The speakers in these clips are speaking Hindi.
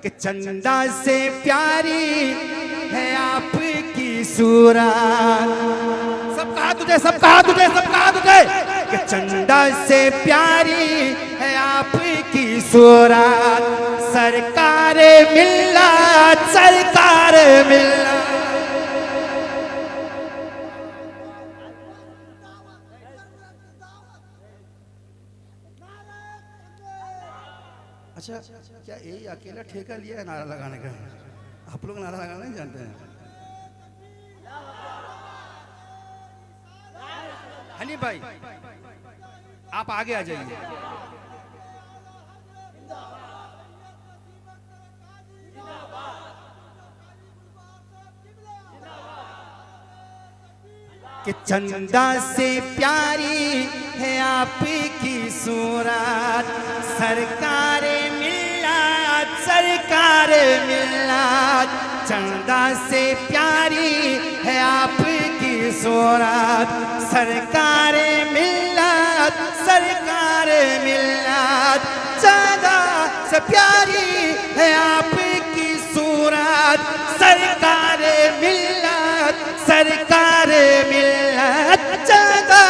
कि चंदा से प्यारी है आपकी सूरत। सब कहा तुझे, सब कहा तुझे, सब कहा तुझे कि चंदा से प्यारी है आपकी सूरत। सरकार मिल्लत, सरकार मिल्लत। अच्छा, क्या यही अकेला ठेका लिया है नारा लगाने का? आप लोग नारा लगाना नहीं जानते हैं? हनी भाई आप आगे आ जाइए। कि चंदा से प्यारी है आपकी सूरत। सरकार मिल्लत, सरकार मिल्लत। चंदा से प्यारी है आपकी सूरत। सरकार मिल्लत, सरकार मिल्लत। चंदा से प्यारी है आपकी सूरत। सरकार मिल्लत, सरकार मिल्लत। चंदा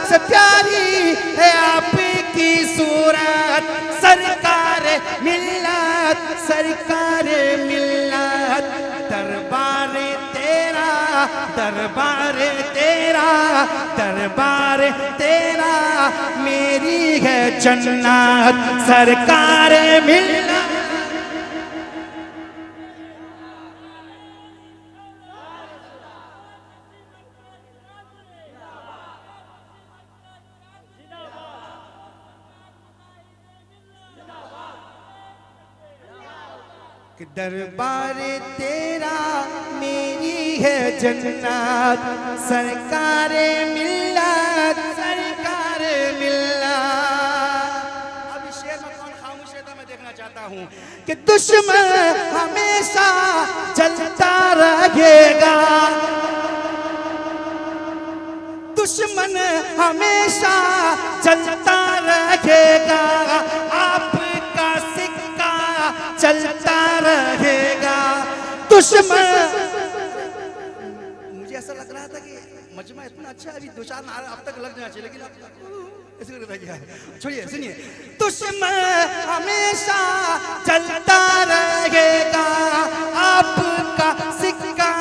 से प्यारी है आपकी सूरत। सरकार मिल्लत, सरकार मिल्लत। दरबार तेरा, दरबार तेरा, दरबार तेरा मेरी है जन्नत। सरकार मिल्लत। कि दरबार तेरा मेरी है जन्नत। सरकार मिल्लत, सरकार मिल्लत। अब इस शेर में कौन खामोश रहता मैं देखना चाहता हूँ। कि दुश्मन हमेशा जलता रहेगा, दुश्मन हमेशा जलता रहेगा। आपका सिक्का चलता रहेगा। दुश्मन, मुझे ऐसा लग रहा था कि मजमा इतना अच्छा है, अभी दो चार नारा अब तक लग जाना चाहिए, लेकिन अब ऐसे लग रहा है। छोड़िए, सुनिए। दुश्मन हमेशा चलता रहेगा, आपका सिक्का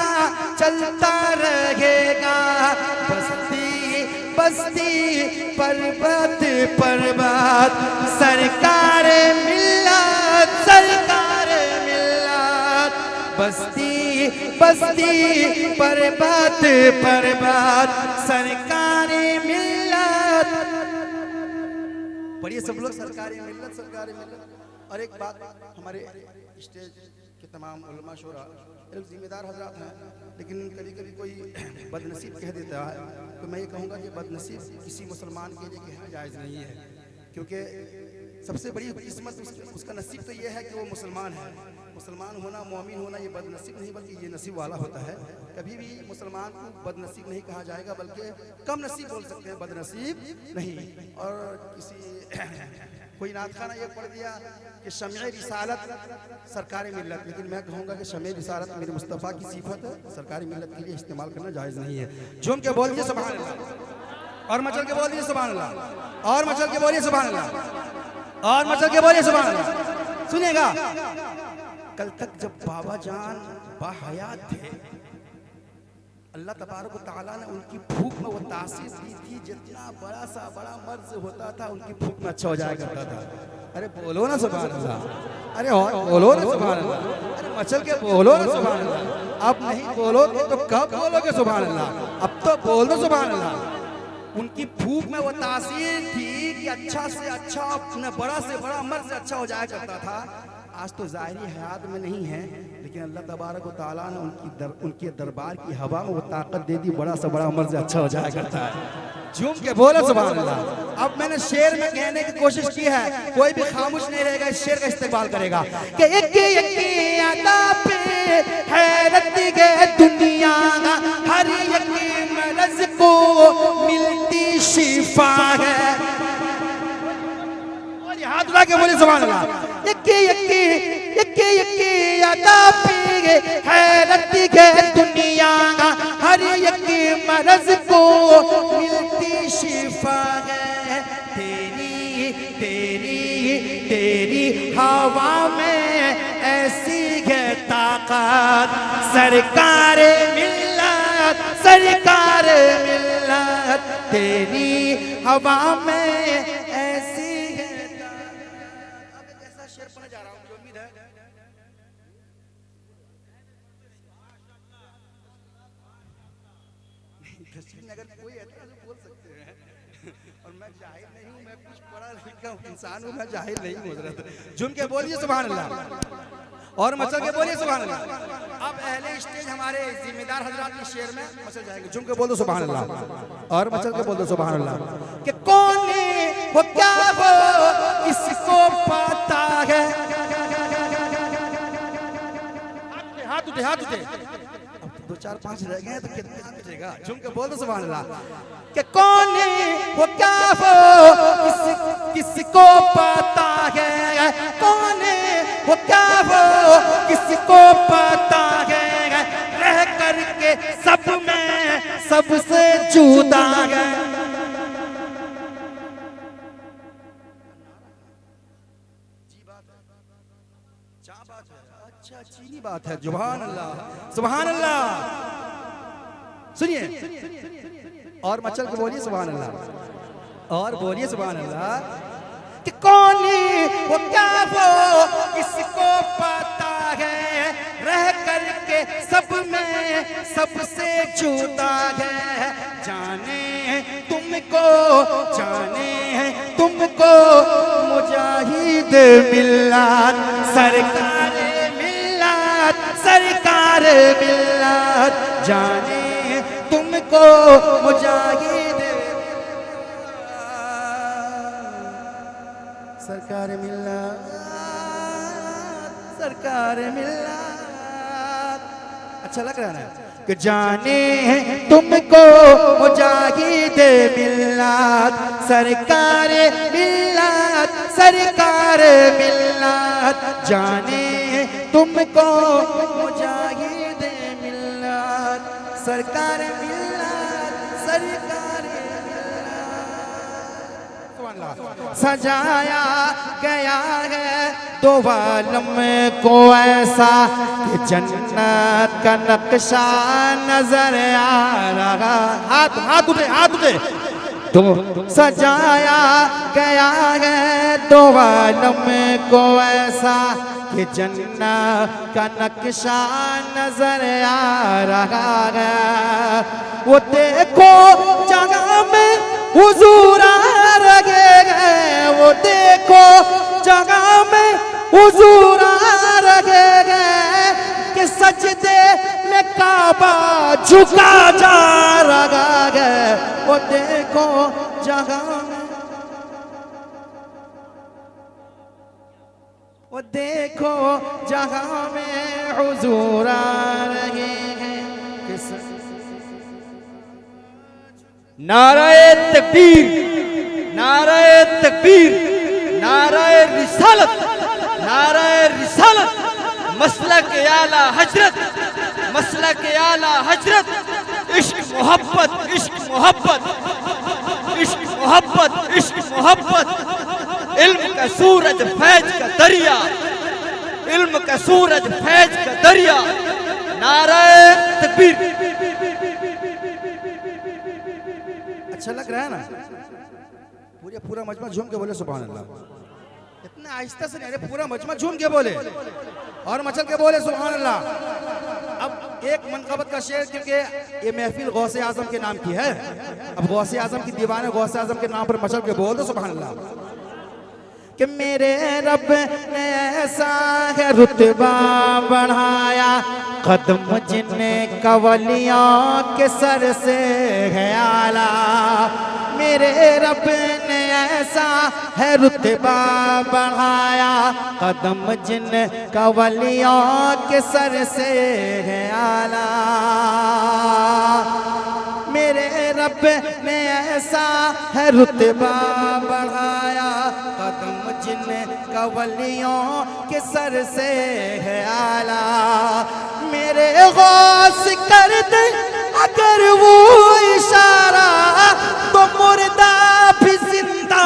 चलता रहेगा। बस्ती बस्ती पर्वत पर्वत सरकार मिल्लत, सरकार मिल्लत। बस्ती बस्ती पर्वत पर्वत सरकार मिल्लत। पढ़िए सब लोग, सरकारी मिल्लत, सरकारी मिल्लत। और एक बात, हमारे स्टेज के तमाम उलमा शोरा एक जिम्मेदार हजरात हैं, लेकिन कभी कभी कोई बदनसीब कह देता है, तो मैं ये कहूँगा कि बदनसीब किसी मुसलमान के लिए कहना जायज़ नहीं है, क्योंकि सबसे बड़ी किस्मत उसका नसीब तो ये है कि वो मुसलमान है। मुसलमान होना, मोमिन होना, ये बदनसीब नहीं बल्कि ये नसीब वाला होता है। कभी भी मुसलमान को बदनसीब नहीं कहा जाएगा, बल्कि कम नसीब बोल सकते हैं, बदनसीब नहीं। और किसी कोई नात खाना ये पढ़ दिया कि शम्ए रिसालत सरकारी मिल्लत, लेकिन मैं कहूँगा कि शम्ए रिसालत मेरे मुस्तफ़ा की सिफत है, सरकारी मिल्लत के लिए इस्तेमाल करना जायज़ नहीं है। झूम के बोल दिए सुभान अल्लाह, और मचल के बोल दिए सुभान अल्लाह, और मचल के बोलिए सुभान अल्लाह, और मचल के बोलिए सुभान अल्लाह। सुनिएगा, कल तक जब बाबा जान बाहयात थे, अल्लाह तबारक व तआला ने उनकी भूख में वो तासीर दी थी, जितना बड़ा सा बड़ा मर्ज होता था उनकी भूख में अच्छा हो जाया करता था। अरे बोलो ना सुभान अल्लाह, अरे और बोलो ना सुभान अल्लाह, अरे मचल के बोलो ना सुभान अल्लाह। अब नहीं बोलोगे तो कब बोलोगे सुभान अल्लाह? अब तो बोल दो सुभान अल्लाह। उनकी भूख में वो तासीर थी कि अच्छा से अच्छा, अपने बड़ा से बड़ा मर्ज से अच्छा हो जाया करता था। आज तो ज़ाहिरी हयात में नहीं है, लेकिन अल्लाह तबारक व तआला ने उनके दरबार की हवा में वो ताकत दे दी, बड़ा से बड़ा मर्ज अच्छा हो जाया करता है। झूम के बोलो सुभान अल्लाह। अब मैंने शेर में कहने की कोशिश की है, कोई भी खामोश नहीं रहेगा, इस शेर का इस्तेमाल करेगा कि एक अदा पे हैरत के दुनिया, हर एक मर्ज को मिलती शिफा है। और हाथ उठा के बोले सुभान अल्लाह। एक यके यके अदा पे हैरत है दुनिया हर एक मरज को मिलती शिफा है तेरी तेरी तेरी हवा में ऐसी है ताकत सरकार मिल्लत सरकार मिल्लत तेरी हवा में ऐसी है ताकत। अब एक ऐसा शेर पढ़ने जा रहा हूँ मुझे उम्मीद है अगर कोई है तो बोल सकते हैं और मैं जाहिर नहीं हूँ मैं कुछ पढ़ा लिखा इंसान हूँ मैं जाहिर नहीं हूँ हज़रत झूम के बोलिए सुभान अल्लाह और मचल के बोलिए सुभान अल्लाह। अब अहले स्टेज हमारे जिम्मेदार हजरात के शेर में मचल जाएंगे झूम के बोल दो सुभान अल्लाह और मचल के बोल दो सुभान अल्लाह कि कौन वो क्या वो किसको पता है हाथ उठे हाथ उठे दो चार पांच रह गए तो कितना बचेगा झूम के बोल दो सुभान अल्लाह कि कौन वो क्या वो किसको पता है कौन वो क्या वो किसको पता है रह करके सब में सबसे जुदा है अच्छा चीनी बात है सुभान अल्लाह सुनिए और मचल के बोलिए सुभान अल्लाह और बोलिए सुभान अल्लाह कि कौन वो क्या वो किसको पता है रह करके सब में सबसे जुदा है जाने तुमको मुजाहिद मिल्लत सरकार मिल्लत जाने तुमको मुजाहिद सरकार मिल्लत अच्छा लग रहा है ना कि जाने तुमको मुजाहिद मिल्लत सरकार मिल्लत जाने तुमको मुजाहिद मिल्लत सरकार सजाया गया है दो आलम को ऐसा कि जन्नत का नक्शा नजर आ रहा हाथ उठे तो सजाया गया है दो आलम को ऐसा कि जन्नत का नक्शा नजर आ रहा है वो देखो जगह में हुजूर आ रहे हैं वो देखो जगह में हुजूर आ रहे हैं कि सजदे में काबा झुका जा रहा है वो देखो जगह में वो देखो जगह में हुजूर आ रहे हैं नाराए तकबीर नाराए तकबीर नाराए रिसालत मसलक आला हजरत इश्क मोहब्बत इल्म का सूरज फैज का दरिया नाराए तकबीर अच्छा लग रहा है ना पूरा मजमा झूम के बोले सुभान अल्लाह इतना आहिस्ता से नहीं पूरा मजमा झूम के बोले और मचल के बोले सुभान अल्लाह। अब एक मनकबत का शेर क्योंकि ये महफिल गौसे आजम के नाम की है अब गौसे आजम की दीवान है गौसे आजम के नाम पर मचल के बोल दो सुभान अल्लाह कि मेरे रब ने ऐसा है रुतबा बढ़ाया कदम जिन्ने कवलियों के सर से है आला मेरे रब ने ऐसा है रुतबा बढ़ाया कदम जिन कवलियों के सर से है आला मेरे रब ने ऐसा है रुतबा बढ़ाया कदम जिन वलियों के सर से है आला। मेरे गौस कर दे अगर वो इशारा तो मुर्दा भी जिंदा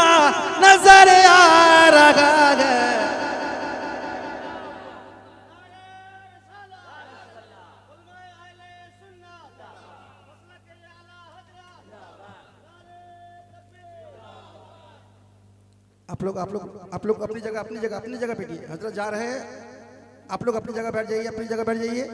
नजर आ रहा है। आप लोग अपनी जगह बैठिए। हजरत जा रहे हैं, आप लोग अपनी जगह बैठ जाइए, अपनी जगह बैठ जाइए।